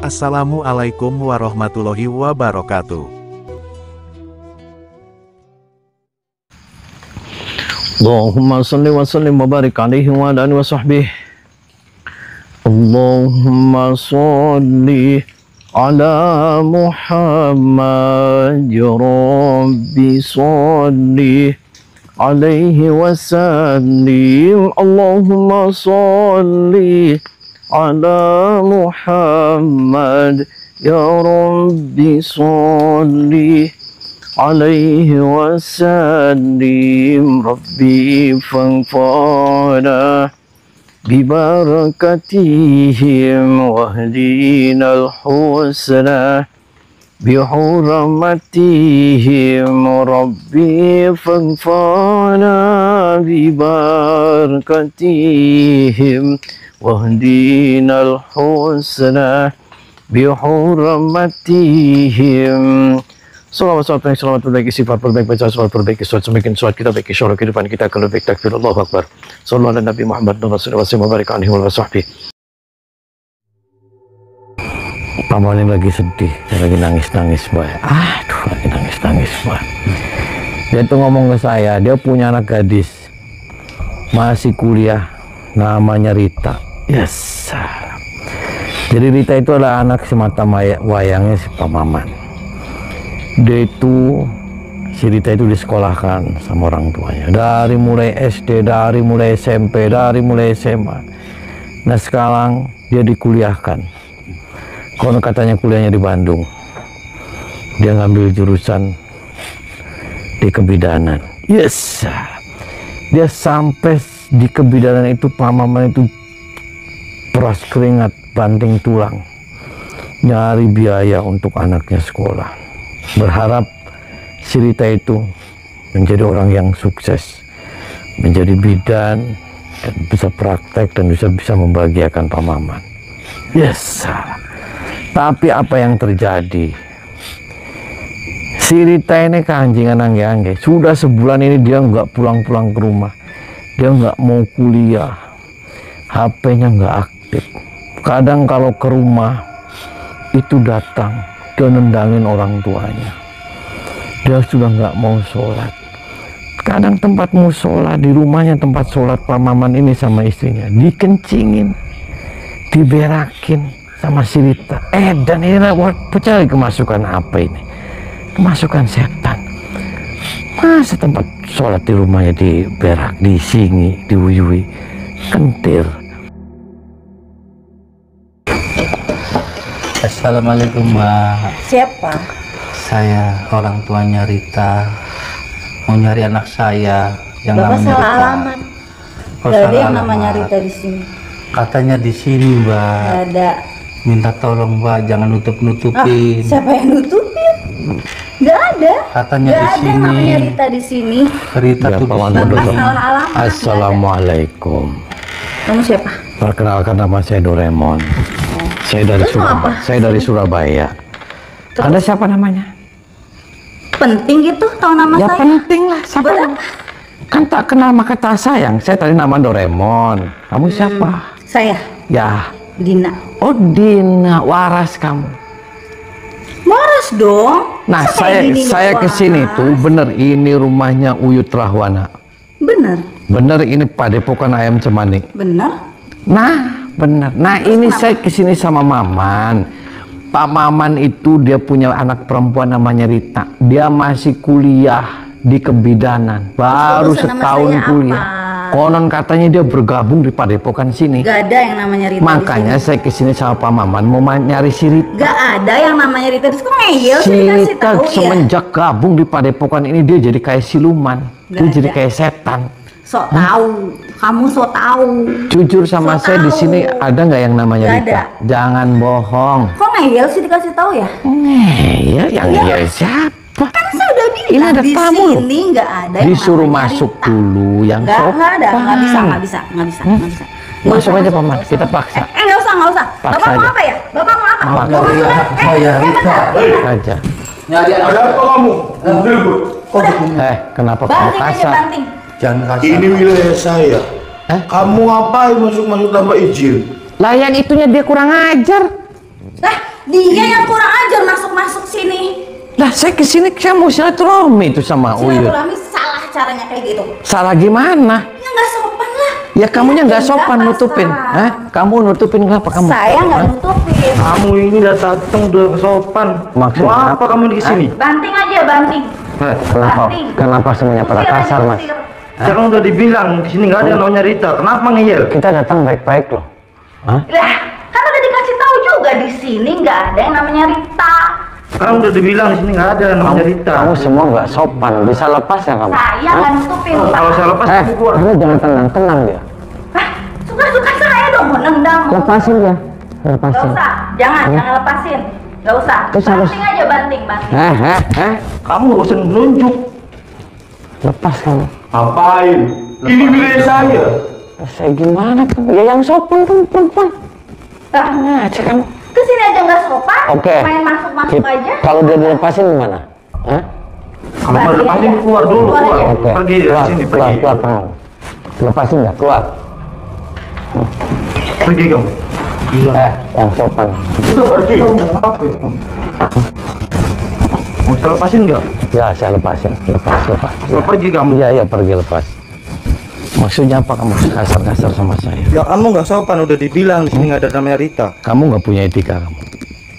Assalamualaikum warahmatullahi wabarakatuh. Allahumma salli wa sallim wa barik alaihi wa ala alihi wa sahbihi. Allahumma salli ala Muhammad ya Rabbi salli alaihi wa sallim. Allahumma salli ala Muhammad ya Rabbi salli alaihi wasallim. Rabbi fanfa'na bibarakatihim wahdinal husna bihurmatihim. Rabbi fanfa'na bibarakatihim wahdinal husna bihurmatihim. Salawat perbaiki sifat perbaik, baca salawat perbaiki suat, semakin suat kita baiki syurga kehidupan kita akan lebih takbir Allahu Akbar. Sallallahu alaihi Nabi Muhammad Rasulullah sallallahu alaihi wa sahbihi. Paman ini lagi sedih, dia lagi nangis-nangis boy. Aduh, lagi nangis-nangis boy. Dia tuh ngomong ke saya, dia punya anak gadis masih kuliah, namanya Rita. Yes. Jadi Rita itu adalah anak semata wayangnya si Pak Maman. Dia itu, si Rita itu disekolahkan sama orang tuanya dari mulai SD, dari mulai SMP, dari mulai SMA. Nah sekarang dia dikuliahkan. Konon katanya kuliahnya di Bandung. Dia ngambil jurusan di kebidanan. Yes. Dia sampai di kebidanan itu Pak Maman itu peras keringat, banting tulang, nyari biaya untuk anaknya sekolah. Berharap si Rita itu menjadi orang yang sukses, menjadi bidan, dan bisa praktek dan bisa membahagiakan Pak Maman. Yes. Tapi apa yang terjadi? Si Rita ini keanjingan angge-angge. Sudah sebulan ini dia nggak pulang-pulang ke rumah. Dia nggak mau kuliah. HP-nya nggak aktif. Kadang kalau ke rumah itu datang, dia nendangin orang tuanya. Dia sudah nggak mau sholat. Kadang tempat musola di rumahnya, tempat sholat Pak Maman ini sama istrinya, dikencingin, diberakin sama si Rita. Dan ini percaya kemasukan apa ini? Kemasukan setan. Masa tempat sholat di rumahnya diberak, disingi, diuyui, kentir. Assalamualaikum Mbak. Siapa? Saya orang tuanya Rita. Mau nyari anak saya yang Bapak namanya salah Rita. alamat. Oh, Gak ada salah yang namanya alamat. Rita di sini. Katanya di sini Mbak. Gak ada. Minta tolong Mbak, jangan nutup-nutupin. Siapa yang nutupin? Gak ada. Katanya Gak di ada yang sini. namanya Rita di sini. Rita Ya, tuh di Paman sini. Bodoh. Salah alamat. Assalamualaikum. Kamu siapa? Perkenalkan, nama saya Doraemon. Saya dari Terus mau Surabaya. apa? Saya dari Surabaya. Terus? Anda siapa namanya? Penting gitu tahu nama Ya saya? penting lah. Siapa? Berapa? Kan tak kenal maka tak sayang. Saya tadi nama Doraemon. Kamu siapa? Saya, Ya. Dina. Oh Dina, waras kamu. Waras dong. Nah Masa Dini saya nggak kesini waras? tuh bener ini rumahnya Uyut Rahwana. Bener, Bener ini Padepokan Ayam Cemani. bener. Nah bener. Nah ini saya kesini sama Maman. Pak Maman itu dia punya anak perempuan namanya Rita. Dia masih kuliah di kebidanan. Baru Terus nama setahun saya kuliah. apa? Konon katanya dia bergabung di Padepokan sini. Gak ada yang namanya Rita Makanya di sini. saya kesini sama Pak Maman mau nyari si Rita. Gak ada yang namanya Rita di sini. Kok ngeyel Si sih dikasih Rita tahu ya? semenjak gabung di Padepokan ini dia jadi kayak siluman. Dia Nggak jadi ada. kayak setan. Sok tahu, kamu sok tahu. Jujur sama So saya di tahu. sini ada nggak yang namanya Nggak Rita? ada. Jangan bohong. Kok ngeyel sih dikasih tahu ya? Ya, yang Iya. siapa? Kan saya udah bilang Ini ada di tamu loh. sini nggak ada yang Disuruh namanya masuk Rita. dulu yang Nggak sopan. ada, nggak bisa, nggak bisa, nggak bisa, nggak bisa. Nggak Masuk usah, aja nggak Paman, usah, kita nggak usah. paksa. Nggak usah, nggak usah. Paksa Bapak mau aja. apa ya? Bapak mau apa? Paksa. Mau masuk ya? Saya Rita. Aja. Nyari anak. Ada apa kamu? Ribut. Kenapa kamu Banting aja, kasar? banting. Jangan kasar. Ini wilayah saya. Kamu ngapain masuk-masuk tanpa izin? Lah yang itunya dia kurang ajar. Lah, Dia yang kurang ajar masuk-masuk sini. Lah saya kesini saya mau silaturahmi itu sama Uyut. Silaturahmi salah caranya kayak gitu. Salah gimana? Ya nggak sopan lah. Ya kamunya nggak Ini sopan apa nutupin. sekarang? Hah? Kamu nutupin kenapa kamu? Saya nggak Hah? nutupin. Kamu ini udah datang udah sopan. Maksud Mau apa apa? kamu di sini? Banting aja, banting. Kenapa? Banting. Kenapa semuanya pada Usir aja, kasar mas? usir. Sekarang udah dibilang di sini nggak ada yang namanya Rita. Kenapa ngeyel? Kita datang baik-baik loh. Hah? Lah, kan udah dikasih tahu juga di sini nggak ada yang namanya Rita. Sekarang udah dibilang di sini nggak ada yang namanya Rita. Kamu semua nggak sopan. Bisa lepas ya kamu? Saya nggak nutupin, Pak. Kalau saya lepas aku keluar. Kamu jangan tenang dia. Hah, suka-suka saya dong, mau nendang. Lepasin dia. Nggak Lepasin. usah, jangan lepasin. Nggak usah. Terus harus- Banting aja, banting. Kamu nggak usah nunjuk. Lepas kamu. Ngapain? Ini wilayah saya. Saya gimana kan? Ya yang sopan kan perempuan. Nah, Aja kamu. kesini aja nggak sopan. Oke. Main masuk-masuk aja. Kalau dia dilepasin gimana? Hah? Kamu mau lepasin keluar dulu. Keluar Keluar. aja. Oke. Pergi dari Keluar, sini. keluar, Pergi. keluar kamu. Lepasin nggak? Keluar. Pergi kamu. Yang sopan. Udah pergi. Apa itu? Mau saya lepasin nggak? Ya saya lepasin. Lepas. Mau pergi kamu? Iya, pergi lepas. Maksudnya apa kamu kasar-kasar sama saya? Ya kamu nggak sopan, udah dibilang di sini nggak ada namanya Rita. Kamu nggak punya etika kamu.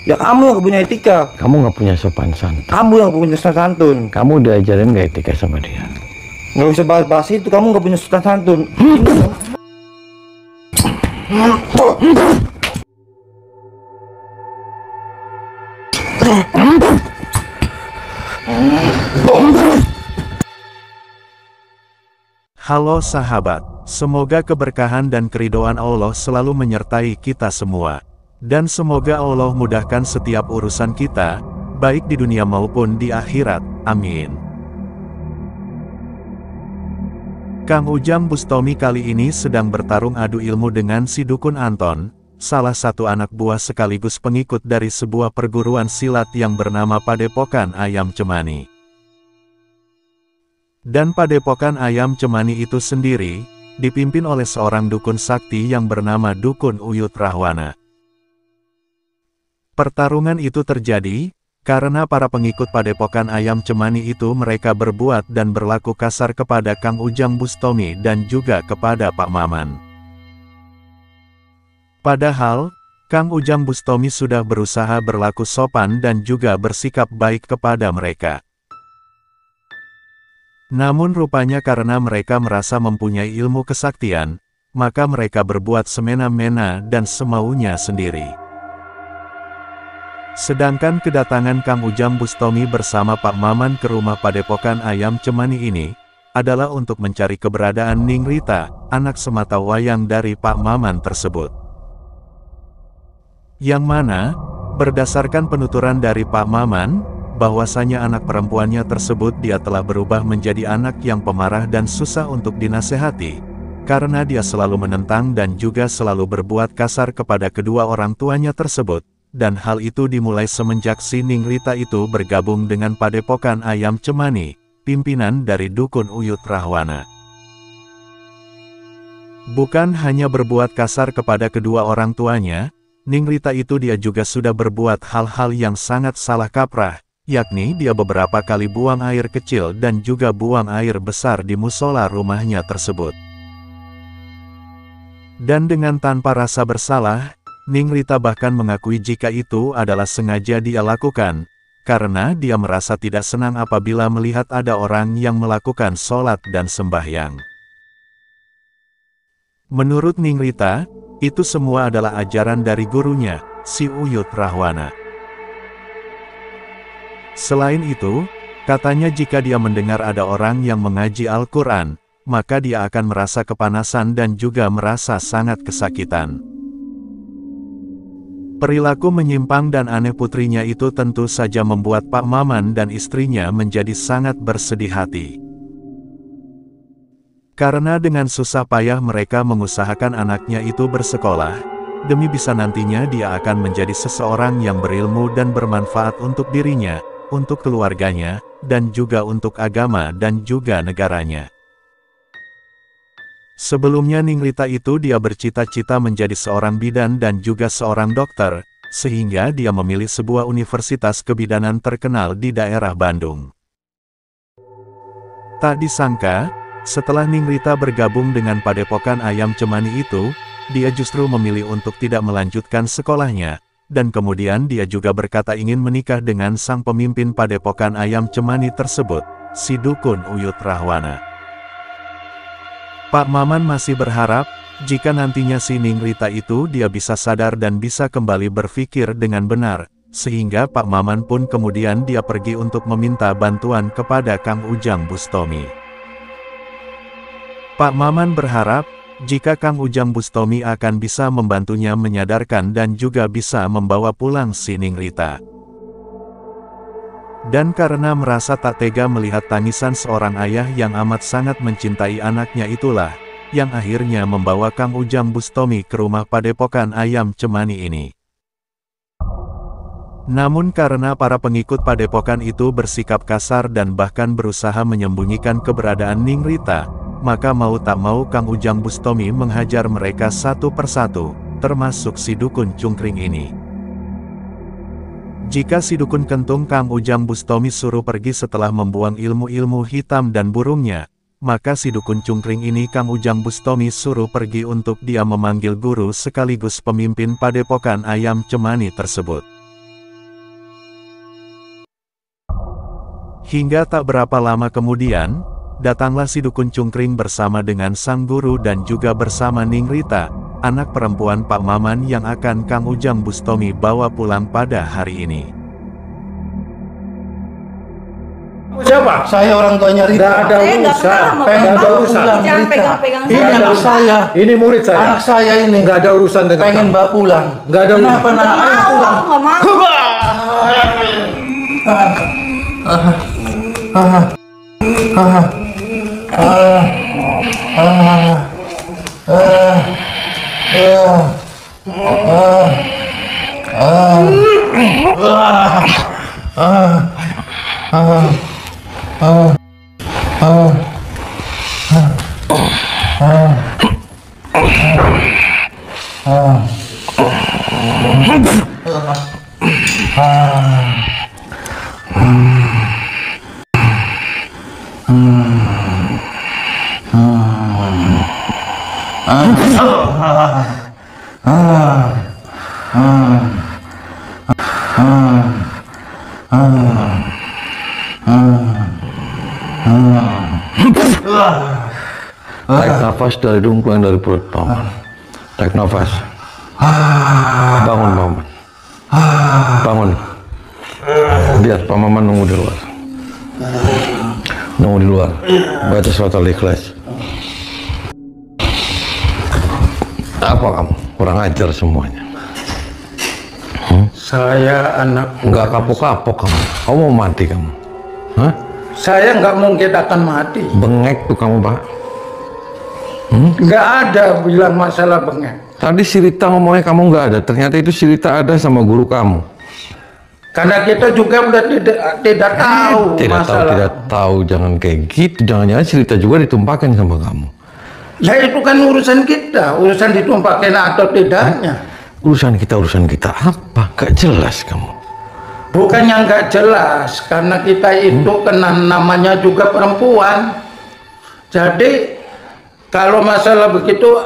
Ya kamu yang punya etika. Kamu nggak punya sopan santun. Kamu yang punya sopan santun. Kamu diajarin nggak etika sama dia? Nggak usah bahas-bahas itu, kamu nggak punya sopan santun. Halo sahabat, semoga keberkahan dan keridhaan Allah selalu menyertai kita semua. Dan semoga Allah mudahkan setiap urusan kita, baik di dunia maupun di akhirat. Amin. Kang Ujang Bustami kali ini sedang bertarung adu ilmu dengan si Dukun Anton, salah satu anak buah sekaligus pengikut dari sebuah perguruan silat yang bernama Padepokan Ayam Cemani. Dan Padepokan Ayam Cemani itu sendiri, dipimpin oleh seorang dukun sakti yang bernama Dukun Uyut Rahwana. Pertarungan itu terjadi, karena para pengikut Padepokan Ayam Cemani itu mereka berbuat dan berlaku kasar kepada Kang Ujang Bustami dan juga kepada Pak Maman. Padahal, Kang Ujang Bustami sudah berusaha berlaku sopan dan juga bersikap baik kepada mereka. Namun rupanya karena mereka merasa mempunyai ilmu kesaktian, maka mereka berbuat semena-mena dan semaunya sendiri. Sedangkan kedatangan Kang Ujang Bustami bersama Pak Maman ke rumah Padepokan Ayam Cemani ini, adalah untuk mencari keberadaan Ning Rita, anak semata wayang dari Pak Maman tersebut. Yang mana, berdasarkan penuturan dari Pak Maman, bahwasanya anak perempuannya tersebut dia telah berubah menjadi anak yang pemarah dan susah untuk dinasehati, karena dia selalu menentang dan juga selalu berbuat kasar kepada kedua orang tuanya tersebut, dan hal itu dimulai semenjak si Ning Rita itu bergabung dengan Padepokan Ayam Cemani, pimpinan dari Dukun Uyut Rahwana. Bukan hanya berbuat kasar kepada kedua orang tuanya, Ning Rita itu dia juga sudah berbuat hal-hal yang sangat salah kaprah, yakni dia beberapa kali buang air kecil dan juga buang air besar di musola rumahnya tersebut. Dan dengan tanpa rasa bersalah, Ning Rita bahkan mengakui jika itu adalah sengaja dia lakukan, karena dia merasa tidak senang apabila melihat ada orang yang melakukan sholat dan sembahyang. Menurut Ning Rita, itu semua adalah ajaran dari gurunya, si Uyut Rahwana. Selain itu, katanya jika dia mendengar ada orang yang mengaji Al-Quran, maka dia akan merasa kepanasan dan juga merasa sangat kesakitan. Perilaku menyimpang dan aneh putrinya itu tentu saja membuat Pak Maman dan istrinya menjadi sangat bersedih hati. Karena dengan susah payah mereka mengusahakan anaknya itu bersekolah, demi bisa nantinya dia akan menjadi seseorang yang berilmu dan bermanfaat untuk dirinya, untuk keluarganya, dan juga untuk agama dan juga negaranya. Sebelumnya Ning Rita itu dia bercita-cita menjadi seorang bidan dan juga seorang dokter, sehingga dia memilih sebuah universitas kebidanan terkenal di daerah Bandung. Tak disangka, setelah Ningrita bergabung dengan Padepokan Ayam Cemani itu, dia justru memilih untuk tidak melanjutkan sekolahnya, dan kemudian dia juga berkata ingin menikah dengan sang pemimpin Padepokan Ayam Cemani tersebut, si Dukun Uyut Rahwana. Pak Maman masih berharap, jika nantinya si Ningrita itu dia bisa sadar dan bisa kembali berpikir dengan benar, sehingga Pak Maman pun kemudian dia pergi untuk meminta bantuan kepada Kang Ujang Bustomi. Pak Maman berharap, jika Kang Ujang Bustomi akan bisa membantunya menyadarkan dan juga bisa membawa pulang si Ningrita. Dan karena merasa tak tega melihat tangisan seorang ayah yang amat sangat mencintai anaknya itulah, yang akhirnya membawa Kang Ujang Bustomi ke rumah Padepokan Ayam Cemani ini. Namun karena para pengikut Padepokan itu bersikap kasar dan bahkan berusaha menyembunyikan keberadaan Ningrita, maka mau tak mau Kang Ujang Bustomi menghajar mereka satu persatu, termasuk si Dukun Cungkring ini. Jika si Dukun Kentung Kang Ujang Bustomi suruh pergi setelah membuang ilmu-ilmu hitam dan burungnya, maka si Dukun Cungkring ini Kang Ujang Bustomi suruh pergi untuk dia memanggil guru sekaligus pemimpin Padepokan Ayam Cemani tersebut. Hingga tak berapa lama kemudian, datanglah si Dukun Cungkring bersama dengan sang guru dan juga bersama Ningrita, anak perempuan Pak Maman yang akan Kang Ujang Bustomi bawa pulang pada hari ini. Siapa? Saya orang tuanya Rita. Nggak ada urusan. Pengen bawa pulang Jangan Rita. pegang-pegang Ini saya. anak saya. Ini murid saya. Anak saya ini. Nggak ada urusan dengan Pengen kamu. bawa pulang. Nggak ada urusan. Kenapa nak? Ayo pulang. Aku nggak Tarik nafas dari hidung, keluar dari perut, Paman. Tarik nafas. Bangun, Paman. Bangun. Biar Pak Maman nunggu di luar. Nunggu di luar. Baca surat Al-Ikhlas. Apa kamu? Kurang ajar semuanya. Saya anak. Nggak kapok-kapok kamu. Kamu mau mati kamu? Hah? Saya nggak mungkin akan mati. Bengek tuh kamu, Pak. Nggak ada bilang masalah bengek. Tadi si Rita ngomongnya kamu nggak ada. Ternyata itu si Rita ada sama guru kamu. Karena kita juga udah tidak tahu masalah. Tidak tahu. Jangan kayak gitu. Jangan-jangan si Rita juga ditumpahkan sama kamu. Ya itu kan urusan kita. Urusan ditumpahkan atau tidaknya. Urusan kita apa? Gak jelas kamu. Bukan yang nggak jelas. Karena kita itu kena namanya juga perempuan. Jadi kalau masalah begitu.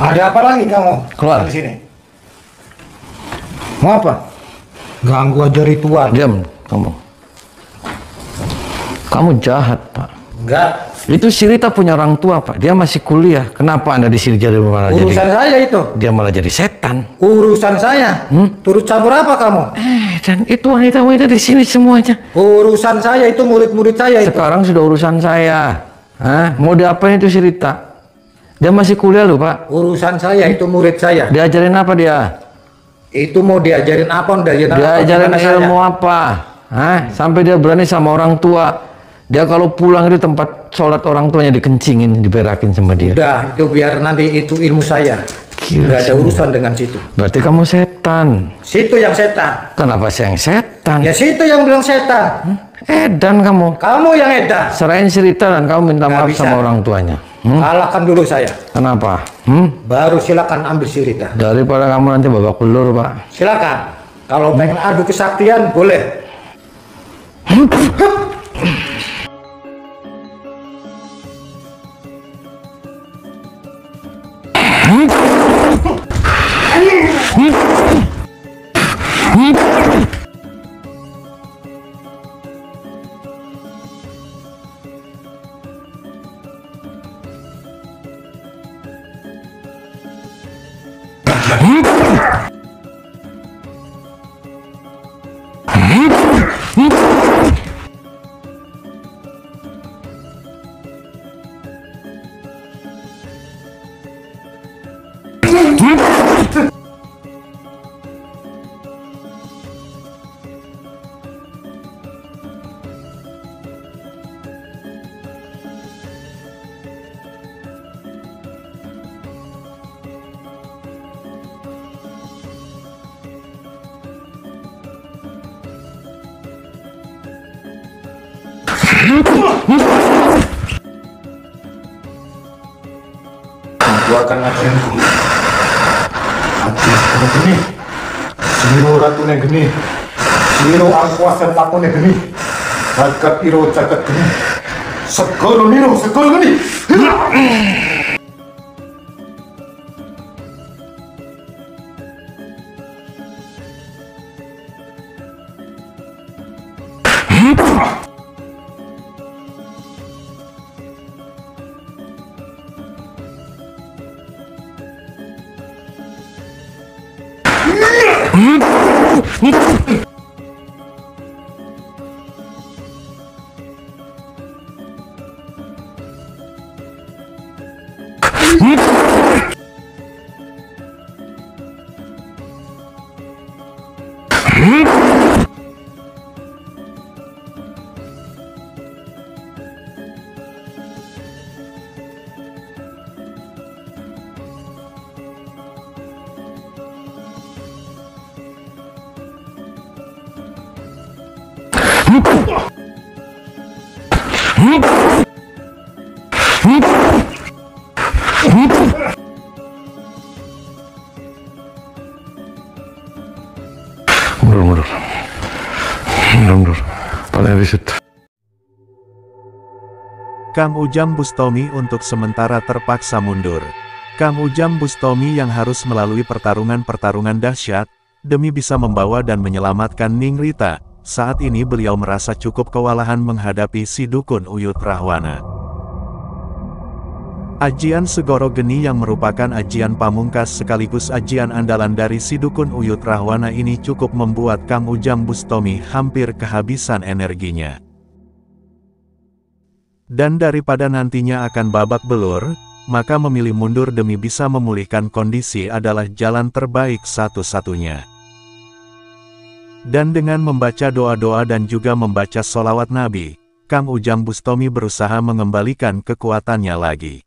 Ada apa lagi kamu? Keluar. Di sini. Mau apa? Ganggu aja ritual. Diam kamu. Kamu jahat, Pak. Enggak. Itu si Rita punya orang tua, Pak. Dia masih kuliah. Kenapa Anda di sini jadi malah Urusan jadi? saya itu. Dia malah jadi setan. Urusan saya. Turut campur apa kamu? Dan itu wanita-wanita di sini semuanya. Urusan saya itu murid-murid saya itu. Sekarang sudah urusan saya. Hah? Mau diapain itu si Rita? Dia masih kuliah loh, Pak. Urusan saya itu murid saya. Diajarin apa dia? Itu mau diajarin apa? Diajarin ilmu apa? Hah? Sampai dia berani sama orang tua. Dia kalau pulang di tempat sholat orang tuanya dikencingin, diberakin sama dia. Udah, itu biar nanti itu ilmu saya. Gila, Nggak ada urusan dengan situ. Berarti kamu setan. Situ yang setan. Kenapa saya yang setan? Ya situ yang bilang setan. Edan kamu. Kamu yang edan. Serahin cerita dan kamu minta Nggak maaf bisa. sama orang tuanya. Kalahkan dulu saya. Kenapa? Baru silakan ambil si Rita. Daripada kamu nanti babak belur, Pak. Silakan. Kalau pengen adu kesaktian boleh. Aku akan ngajarin kamu. Hati kamu gini. Siro ratu yang gini. Siro angkuasa taku yang gini. Jagat iro jagat gini. Segoro niro segoro gini. Mundur. Paling riset. Kang Ujang Bustomi untuk sementara terpaksa mundur. Kang Ujang Bustomi yang harus melalui pertarungan-pertarungan dahsyat, demi bisa membawa dan menyelamatkan Ningrita. Saat ini beliau merasa cukup kewalahan menghadapi si dukun Uyut Rahwana. Ajian Segoro Geni yang merupakan ajian pamungkas sekaligus ajian andalan dari si dukun Uyut Rahwana ini cukup membuat Kang Ujang Bustomi hampir kehabisan energinya. Dan daripada nantinya akan babak belur, maka memilih mundur demi bisa memulihkan kondisi adalah jalan terbaik satu-satunya. Dan dengan membaca doa-doa dan juga membaca sholawat Nabi, Kang Ujang Bustomi berusaha mengembalikan kekuatannya lagi.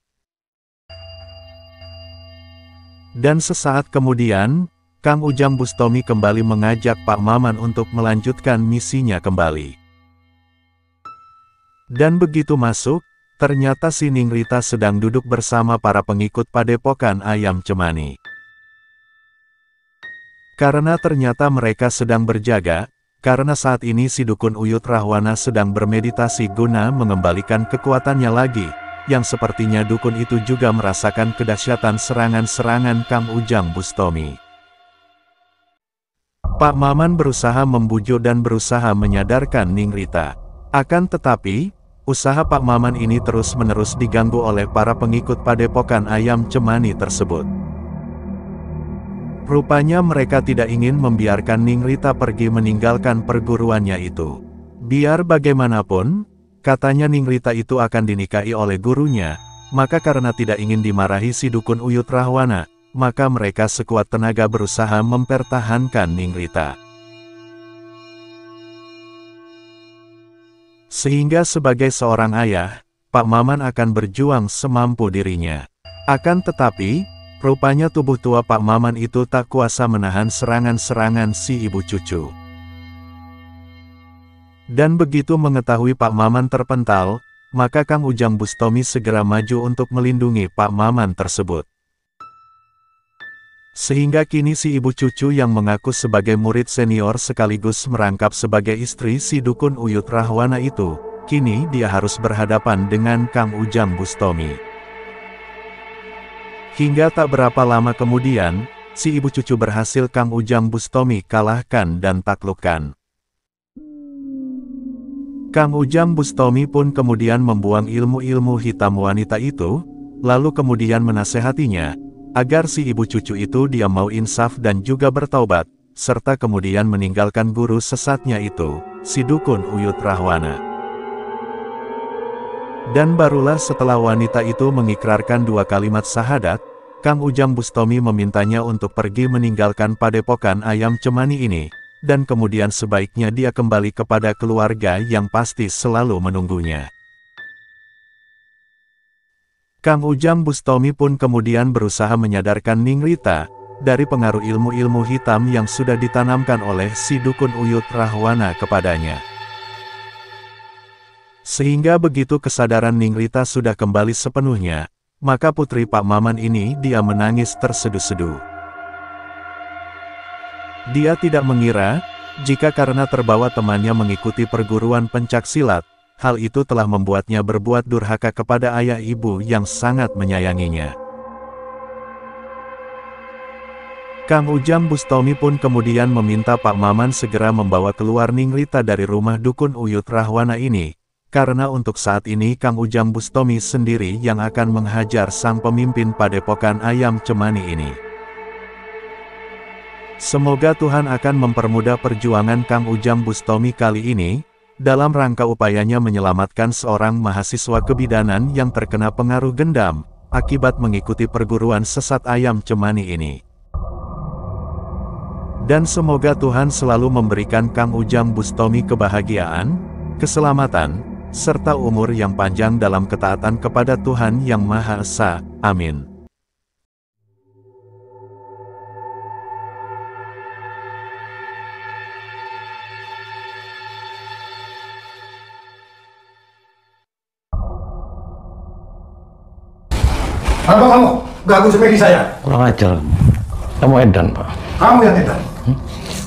Dan sesaat kemudian, Kang Ujang Bustomi kembali mengajak Pak Maman untuk melanjutkan misinya kembali. Dan begitu masuk, ternyata si Ningrita sedang duduk bersama para pengikut Padepokan Ayam Cemani. Karena ternyata mereka sedang berjaga, karena saat ini si dukun Uyut Rahwana sedang bermeditasi guna mengembalikan kekuatannya lagi, yang sepertinya dukun itu juga merasakan kedahsyatan serangan-serangan Kang Ujang Bustomi. Pak Maman berusaha membujuk dan berusaha menyadarkan Ningrita. Akan tetapi, usaha Pak Maman ini terus-menerus diganggu oleh para pengikut Padepokan Ayam Cemani tersebut. Rupanya mereka tidak ingin membiarkan Ningrita pergi meninggalkan perguruannya itu. Biar bagaimanapun, katanya Ningrita itu akan dinikahi oleh gurunya, maka karena tidak ingin dimarahi si dukun Uyut Rahwana, maka mereka sekuat tenaga berusaha mempertahankan Ningrita. Sehingga sebagai seorang ayah, Pak Maman akan berjuang semampu dirinya. Akan tetapi, rupanya tubuh tua Pak Maman itu tak kuasa menahan serangan-serangan si ibu cucu. Dan begitu mengetahui Pak Maman terpental, maka Kang Ujang Bustomi segera maju untuk melindungi Pak Maman tersebut. Sehingga kini si ibu cucu yang mengaku sebagai murid senior sekaligus merangkap sebagai istri si dukun Uyut Rahwana itu, kini dia harus berhadapan dengan Kang Ujang Bustomi. Hingga tak berapa lama kemudian, si ibu cucu berhasil Kang Ujang Bustomi kalahkan dan taklukkan. Kang Ujang Bustomi pun kemudian membuang ilmu-ilmu hitam wanita itu, lalu kemudian menasehatinya, agar si ibu cucu itu dia mau insaf dan juga bertaubat, serta kemudian meninggalkan guru sesatnya itu, si dukun Uyut Rahwana. Dan barulah setelah wanita itu mengikrarkan 2 kalimat syahadat, Kang Ujang Bustomi memintanya untuk pergi meninggalkan Padepokan Ayam Cemani ini, dan kemudian sebaiknya dia kembali kepada keluarga yang pasti selalu menunggunya. Kang Ujang Bustomi pun kemudian berusaha menyadarkan Ningrita, dari pengaruh ilmu-ilmu hitam yang sudah ditanamkan oleh si dukun Uyut Rahwana kepadanya. Sehingga begitu kesadaran Ningrita sudah kembali sepenuhnya, maka putri Pak Maman ini dia menangis terseduh-seduh. Dia tidak mengira, jika karena terbawa temannya mengikuti perguruan pencaksilat, hal itu telah membuatnya berbuat durhaka kepada ayah ibu yang sangat menyayanginya. Kang Ujang Bustomi pun kemudian meminta Pak Maman segera membawa keluar Ninglita dari rumah dukun Uyut Rahwana ini, karena untuk saat ini Kang Ujang Bustomi sendiri yang akan menghajar sang pemimpin padepokan ayam cemani ini. Semoga Tuhan akan mempermudah perjuangan Kang Ujang Bustomi kali ini, dalam rangka upayanya menyelamatkan seorang mahasiswa kebidanan yang terkena pengaruh gendam, akibat mengikuti perguruan sesat ayam cemani ini. Dan semoga Tuhan selalu memberikan Kang Ujang Bustomi kebahagiaan, keselamatan, serta umur yang panjang dalam ketaatan kepada Tuhan Yang Maha Esa. Amin. Apa kamu ganggu semedi saya? Kurang ajar. Kamu edan, Pak. Kamu yang edan.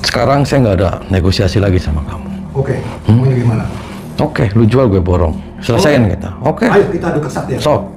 Sekarang saya nggak ada negosiasi lagi sama kamu. Oke, maunya gimana? Oke, lu jual gue borong. Selesaiin kita. Oke. Ayo kita adu kesaktian. Sok.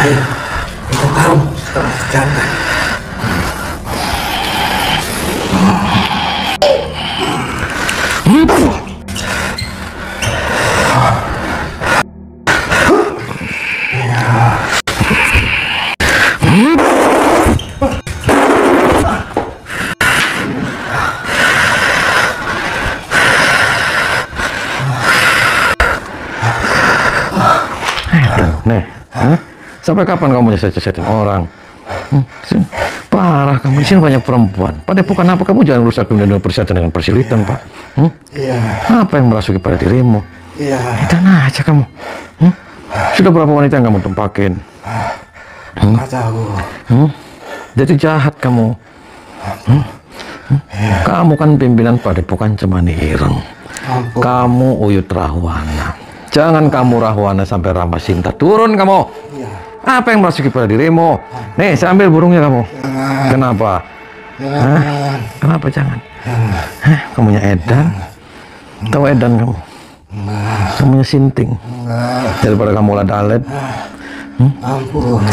Ayo, kita tarung setelah jantan. Nih, sampai kapan kamu nyeset-nyesetin orang? Parah, kamu di sini banyak perempuan. Padepokan apa kamu jangan rusak dunia persyaratan dengan persilitan, Pak? Iya. Apa yang merasuki pada dirimu? Iya. Edan aja kamu. Sudah berapa wanita yang kamu tempakin? Nggak tahu. Jadi jahat kamu. Kamu kan pimpinan padepokan Cemani Ireng. Ampun. Kamu Uyut Rahwana. Jangan kamu Rahwana sampai Rama Sinta. Turun kamu. Iya. Apa yang merasuki pada dirimu? Nih, saya ambil burungnya kamu. Jangan. Kenapa? Jangan. Kenapa jangan? Kamunya edan. Tahu edan kamu? Kamunya sinting. Daripada kamu ladalet. Ampun.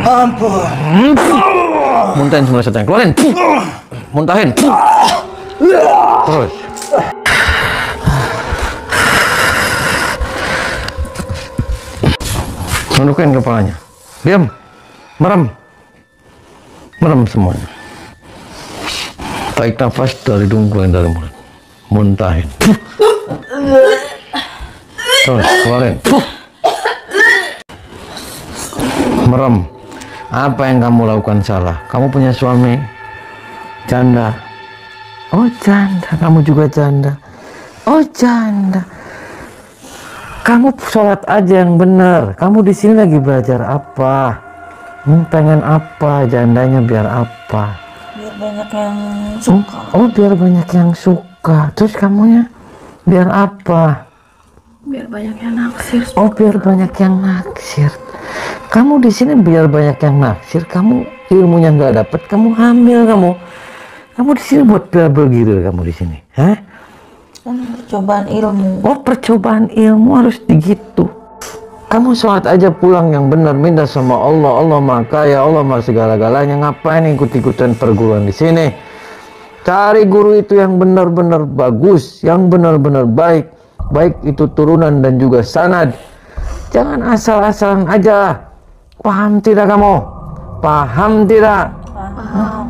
Ampun. Muntahin semua setan. Keluarin. Muntahin. Terus. Tundukin kepalanya. Diam. Merem. Merem semuanya. Tarik nafas dari hidung, keluarin dari mulut. Muntahin. Terus, keluarin. Merem. Apa yang kamu lakukan salah? Kamu punya suami janda. Oh janda, kamu juga janda. Oh janda. Kamu sholat aja yang benar. Kamu di sini lagi belajar apa? Pengen apa? Jandanya biar apa? Biar banyak yang suka. Oh biar banyak yang suka. Terus kamunya biar apa? Biar banyak yang naksir. Oh biar banyak yang naksir. Kamu di sini biar banyak yang naksir. Kamu ilmunya nggak dapet. Kamu hamil kamu. Kamu di sini buat biar bergiril kamu di sini. Hah? Kan percobaan ilmu. Oh percobaan ilmu harus begitu. Kamu sholat aja pulang yang benar, minta sama Allah. Allah Maha Kaya, Allah Maha segala-galanya. Ngapain ikut-ikutan perguruan di sini? Cari guru itu yang benar-benar bagus, yang benar-benar baik, baik itu turunan dan juga sanad. Jangan asal-asalan aja. Paham tidak kamu? Paham tidak?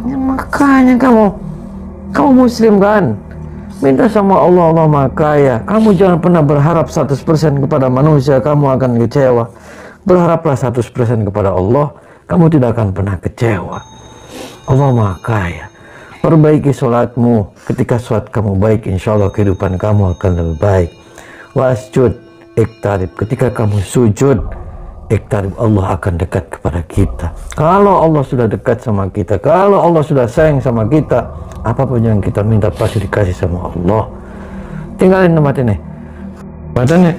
Ya, makanya kamu muslim kan? Minta sama Allah, Allah Maha Kaya. Kamu jangan pernah berharap 100% kepada manusia, kamu akan kecewa. Berharaplah 100% kepada Allah, kamu tidak akan pernah kecewa. Allah Maha Kaya. Perbaiki sholatmu. Ketika sholat kamu baik, insya Allah kehidupan kamu akan lebih baik. Wasjud iktarib. Ketika kamu sujud iktarib, Allah akan dekat kepada kita. Kalau Allah sudah dekat sama kita, kalau Allah sudah sayang sama kita, apapun yang kita minta pasti dikasih sama Allah. Tinggalin tempat ini. Badannya